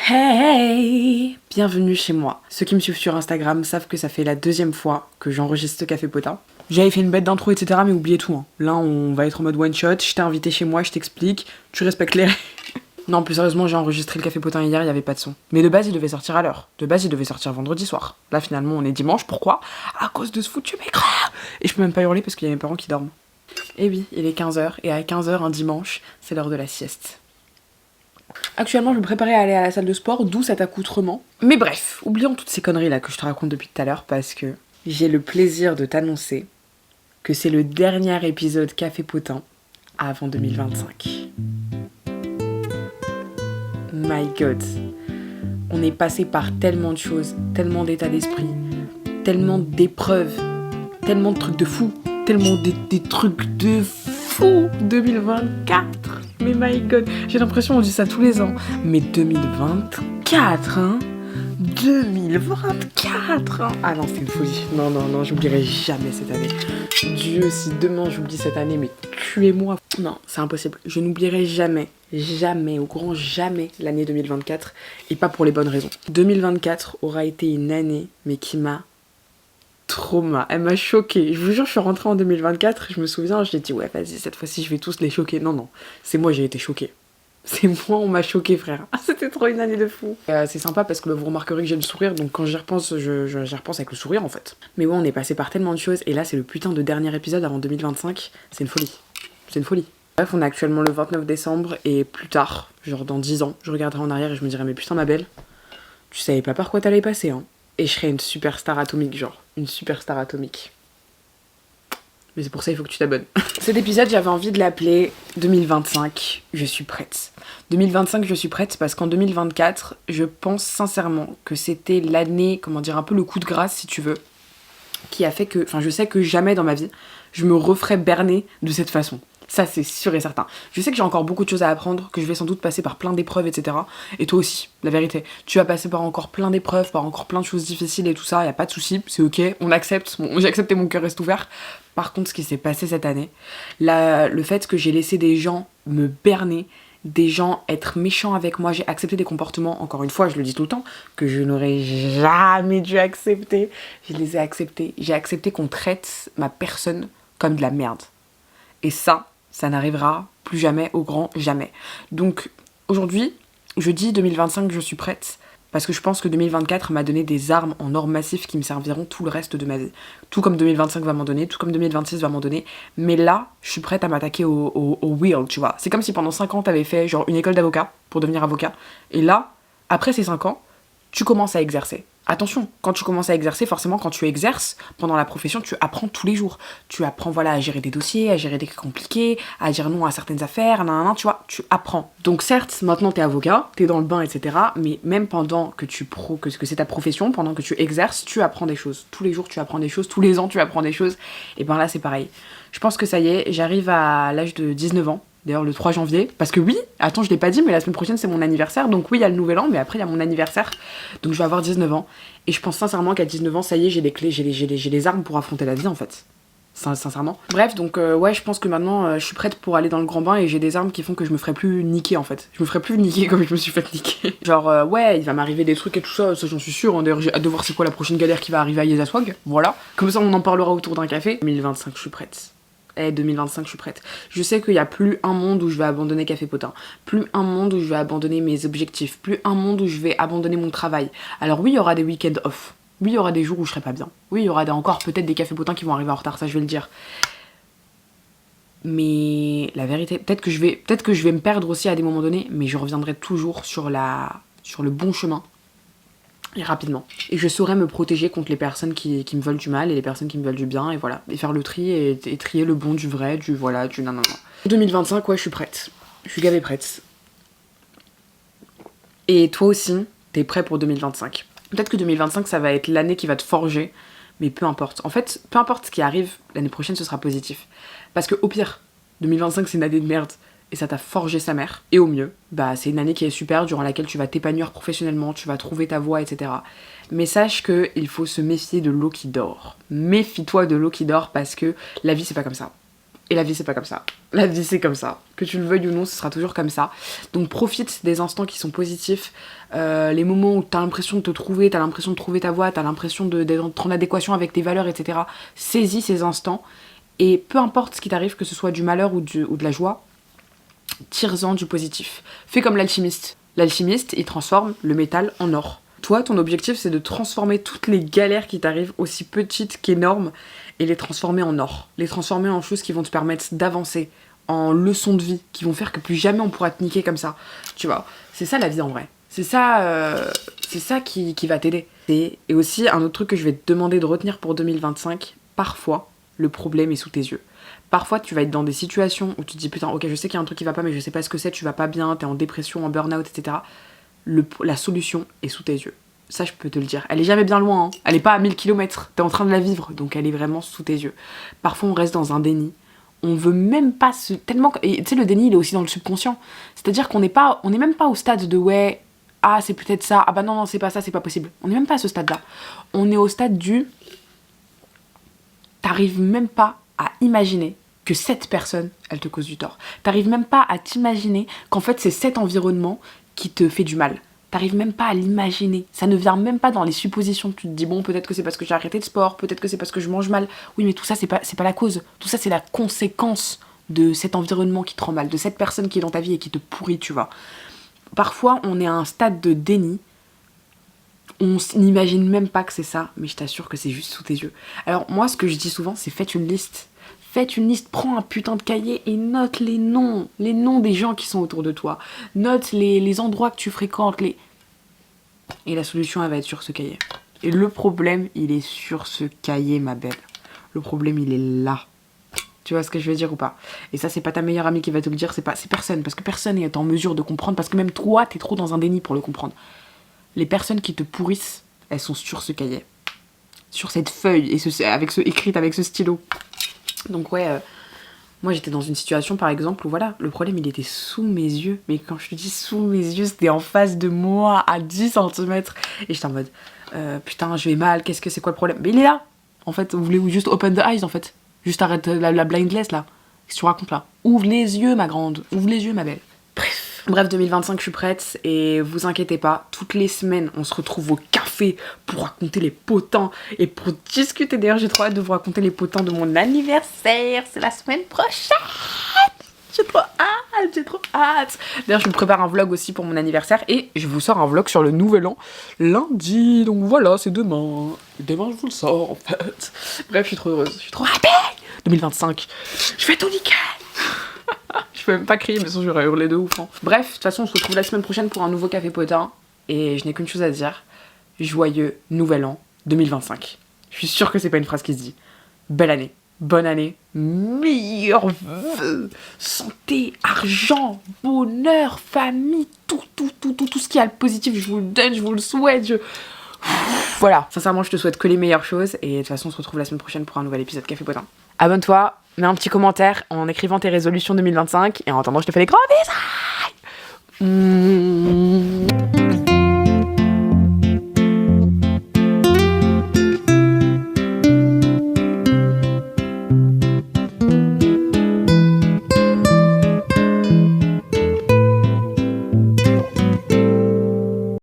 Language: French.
Hey! Bienvenue chez moi. Ceux qui me suivent sur Instagram savent que ça fait la deuxième fois que j'enregistre ce Café Potin. J'avais fait une bête d'intro, etc., mais oubliez tout. Hein. Là, on va être en mode one shot. Je t'ai invité chez moi, je t'explique. Tu respectes les règles. Non, plus sérieusement, j'ai enregistré le Café Potin hier, il y avait pas de son. Mais de base, il devait sortir à l'heure. De base, il devait sortir vendredi soir. Là, finalement, on est dimanche. Pourquoi? À cause de ce foutu écran. Et je peux même pas hurler parce qu'il y a mes parents qui dorment. Et oui, il est 15h, et à 15h, un dimanche, c'est l'heure de la sieste. Actuellement, je me préparais à aller à la salle de sport, d'où cet accoutrement. Mais bref, oublions toutes ces conneries là que je te raconte depuis tout à l'heure parce que j'ai le plaisir de t'annoncer que c'est le dernier épisode Café Potin avant 2025. My God. On est passé par tellement de choses, tellement d'états d'esprit, tellement d'épreuves, tellement de trucs de fou, tellement des trucs de fou. 2024. Mais my God, j'ai l'impression qu'on dit ça tous les ans. Mais 2024, hein, 2024, hein. Ah non, c'est une folie. Non, j'oublierai jamais cette année. Dieu, si demain j'oublie cette année, mais tuez-moi. Non, c'est impossible. Je n'oublierai jamais, au grand jamais, l'année 2024. Et pas pour les bonnes raisons. 2024 aura été une année, mais qui m'a trauma, elle m'a choquée. Je vous jure, je suis rentrée en 2024, je me souviens, j'ai dit ouais vas-y, cette fois-ci je vais tous les choquer. Non, c'est moi j'ai été choquée. C'est moi, on m'a choquée, frère. Ah, c'était trop une année de fou. C'est sympa parce que vous remarquerez que j'ai le sourire, donc quand j'y repense, j'y repense avec le sourire en fait. Mais ouais, on est passé par tellement de choses, et là c'est le putain de dernier épisode avant 2025, c'est une folie. C'est une folie. Bref, on est actuellement le 29 décembre, et plus tard, genre dans 10 ans, je regarderai en arrière et je me dirai mais putain ma belle, tu savais pas par quoi t'allais passer, hein. Et je serais une superstar atomique, genre. Une superstar atomique. Mais c'est pour ça il faut que tu t'abonnes. Cet épisode, j'avais envie de l'appeler 2025, je suis prête. 2025, je suis prête parce qu'en 2024, je pense sincèrement que c'était l'année, comment dire, un peu le coup de grâce, si tu veux, qui a fait que, enfin, je sais que jamais dans ma vie, je me referais berner de cette façon. Ça, c'est sûr et certain. Je sais que j'ai encore beaucoup de choses à apprendre, que je vais sans doute passer par plein d'épreuves, etc. Et toi aussi, la vérité. Tu vas passer par encore plein d'épreuves, par encore plein de choses difficiles et tout ça, y a pas de souci, c'est ok, on accepte. Bon, j'ai accepté, mon cœur reste ouvert. Par contre, ce qui s'est passé cette année, le fait que j'ai laissé des gens me berner, des gens être méchants avec moi, j'ai accepté des comportements, encore une fois, je le dis tout le temps, que je n'aurais jamais dû accepter. Je les ai acceptés. J'ai accepté qu'on traite ma personne comme de la merde. Et ça n'arrivera plus jamais, au grand jamais. Donc aujourd'hui, je dis 2025, je suis prête, parce que je pense que 2024 m'a donné des armes en or massif qui me serviront tout le reste de ma vie. Tout comme 2025 va m'en donner, tout comme 2026 va m'en donner. Mais là, je suis prête à m'attaquer au wheel, tu vois. C'est comme si pendant 5 ans, t'avais fait genre une école d'avocat pour devenir avocat. Et là, après ces 5 ans, tu commences à exercer. Attention, quand tu commences à exercer, forcément, quand tu exerces pendant la profession, tu apprends tous les jours. Tu apprends, voilà, à gérer des dossiers, à gérer des cas compliqués, à dire non à certaines affaires, tu vois, tu apprends. Donc certes, maintenant t'es avocat, t'es dans le bain, etc. Mais même pendant que que c'est ta profession, pendant que tu exerces, tu apprends des choses. Tous les jours, tu apprends des choses. Tous les ans, tu apprends des choses. Et ben là, c'est pareil. Je pense que ça y est, j'arrive à l'âge de 19 ans. D'ailleurs, le 3 janvier, parce que oui, attends, je l'ai pas dit, mais la semaine prochaine, c'est mon anniversaire, donc oui, il y a le nouvel an, mais après, il y a mon anniversaire, donc je vais avoir 19 ans, et je pense sincèrement qu'à 19 ans, ça y est, j'ai les clés, j'ai les armes pour affronter la vie, en fait. Sincèrement. Bref, donc ouais, je pense que maintenant, je suis prête pour aller dans le grand bain, et j'ai des armes qui font que je me ferai plus niquer, en fait. Je me ferai plus niquer comme je me suis fait niquer. Genre, ouais, il va m'arriver des trucs et tout ça, ça j'en suis sûre, hein. D'ailleurs, j'ai hâte de voir c'est quoi la prochaine galère qui va arriver à Yezaswag, voilà. Comme ça, on en parlera autour d'un café. 2025, je suis prête. 2025, je suis prête. Je sais qu'il n'y a plus un monde où je vais abandonner Café Potin. Plus un monde où je vais abandonner mes objectifs. Plus un monde où je vais abandonner mon travail. Alors oui, il y aura des week-ends off. Oui, il y aura des jours où je serai pas bien. Oui, il y aura encore peut-être des Café Potins qui vont arriver en retard, ça je vais le dire. Mais la vérité, peut-être que je vais me perdre aussi à des moments donnés, mais je reviendrai toujours sur le bon chemin. Et rapidement. Et je saurais me protéger contre les personnes qui me veulent du mal et les personnes qui me veulent du bien, et voilà. Et faire le tri et trier le bon du vrai, du voilà, du non. 2025, ouais, je suis prête. Je suis gavée prête. Et toi aussi, t'es prêt pour 2025. Peut-être que 2025, ça va être l'année qui va te forger, mais peu importe. En fait, peu importe ce qui arrive, l'année prochaine, ce sera positif. Parce que au pire, 2025, c'est une année de merde. Et ça t'a forgé sa mère. Et au mieux, bah c'est une année qui est super, durant laquelle tu vas t'épanouir professionnellement, tu vas trouver ta voie, etc. Mais sache qu'il faut se méfier de l'eau qui dort. Méfie-toi de l'eau qui dort parce que la vie c'est pas comme ça. Et la vie, c'est pas comme ça. La vie, c'est comme ça. Que tu le veuilles ou non, ce sera toujours comme ça. Donc profite des instants qui sont positifs, les moments où t'as l'impression de te trouver, t'as l'impression de trouver ta voie, t'as l'impression d'être en adéquation avec tes valeurs, etc. Saisis ces instants, et peu importe ce qui t'arrive, que ce soit du malheur ou de la joie, tire-en du positif. Fais comme l'alchimiste. L'alchimiste, il transforme le métal en or. Toi, ton objectif, c'est de transformer toutes les galères qui t'arrivent, aussi petites qu'énormes, et les transformer en or. Les transformer en choses qui vont te permettre d'avancer, en leçons de vie, qui vont faire que plus jamais on pourra te niquer comme ça. Tu vois, c'est ça la vie en vrai. C'est ça qui va t'aider. Et aussi, un autre truc que je vais te demander de retenir pour 2025, parfois, le problème est sous tes yeux. Parfois, tu vas être dans des situations où tu te dis putain, ok, je sais qu'il y a un truc qui va pas, mais je sais pas ce que c'est, tu vas pas bien, t'es en dépression, en burn-out, etc. La solution est sous tes yeux. Ça, je peux te le dire. Elle est jamais bien loin, hein. Elle est pas à 1000 km. T'es en train de la vivre, donc elle est vraiment sous tes yeux. Parfois, on reste dans un déni. On veut même pas se... Tellement... Et tu sais, le déni, il est aussi dans le subconscient. C'est-à-dire qu'on n'est même pas au stade de ouais, ah, c'est peut-être ça, ah bah non, c'est pas ça, c'est pas possible. On n'est même pas à ce stade-là. On est au stade du... T'arrives même pas à imaginer que cette personne, elle te cause du tort. T'arrives même pas à t'imaginer qu'en fait, c'est cet environnement qui te fait du mal. T'arrives même pas à l'imaginer. Ça ne vient même pas dans les suppositions. Tu te dis, bon, peut-être que c'est parce que j'ai arrêté de sport, peut-être que c'est parce que je mange mal. Oui, mais tout ça, c'est pas la cause. Tout ça, c'est la conséquence de cet environnement qui te rend mal, de cette personne qui est dans ta vie et qui te pourrit, tu vois. Parfois, on est à un stade de déni. On n'imagine même pas que c'est ça, mais je t'assure que c'est juste sous tes yeux. Alors, moi, ce que je dis souvent, c'est faites une liste. Faites une liste, prends un putain de cahier et note les noms des gens qui sont autour de toi. Note les endroits que tu fréquentes, Et la solution, elle va être sur ce cahier. Et le problème, il est sur ce cahier, ma belle. Le problème, il est là. Tu vois ce que je veux dire ou pas? Et ça, c'est pas ta meilleure amie qui va te le dire, c'est personne. Parce que personne n'est en mesure de comprendre, parce que même toi, t'es trop dans un déni pour le comprendre. Les personnes qui te pourrissent, elles sont sur ce cahier. Sur cette feuille, écrite avec ce stylo. Donc ouais, moi j'étais dans une situation par exemple où voilà, le problème il était sous mes yeux. Mais quand je te dis sous mes yeux, c'était en face de moi à 10 cm. Et j'étais en mode, putain je vais mal, c'est quoi le problème? Mais il est là. En fait, vous voulez juste open the eyes en fait. Juste arrête la blindless là. Qu'est-ce que tu racontes là? Ouvre les yeux ma grande, ouvre les yeux ma belle. Bref, 2025, je suis prête et vous inquiétez pas, toutes les semaines, on se retrouve au café pour raconter les potins et pour discuter. D'ailleurs, j'ai trop hâte de vous raconter les potins de mon anniversaire, c'est la semaine prochaine. J'ai trop hâte. D'ailleurs, je me prépare un vlog aussi pour mon anniversaire et je vous sors un vlog sur le nouvel an lundi. Donc voilà, c'est demain. Demain, je vous le sors en fait. Bref, je suis trop heureuse, je suis trop happy. 2025, je fais tout nickel. Je peux même pas crier, mais sinon j'aurais hurlé de ouf. Hein. Bref, de toute façon, on se retrouve la semaine prochaine pour un nouveau Café Potin. Et je n'ai qu'une chose à dire. Joyeux Nouvel An 2025. Je suis sûre que c'est pas une phrase qui se dit. Belle année, bonne année, meilleurs vœux, santé, argent, bonheur, famille, tout ce qui a le positif, je vous le donne, je vous le souhaite. Voilà, sincèrement, je te souhaite que les meilleures choses. Et de toute façon, on se retrouve la semaine prochaine pour un nouvel épisode Café Potin. Abonne-toi, mets un petit commentaire en écrivant tes résolutions 2025. Et en attendant, je te fais des gros bisous.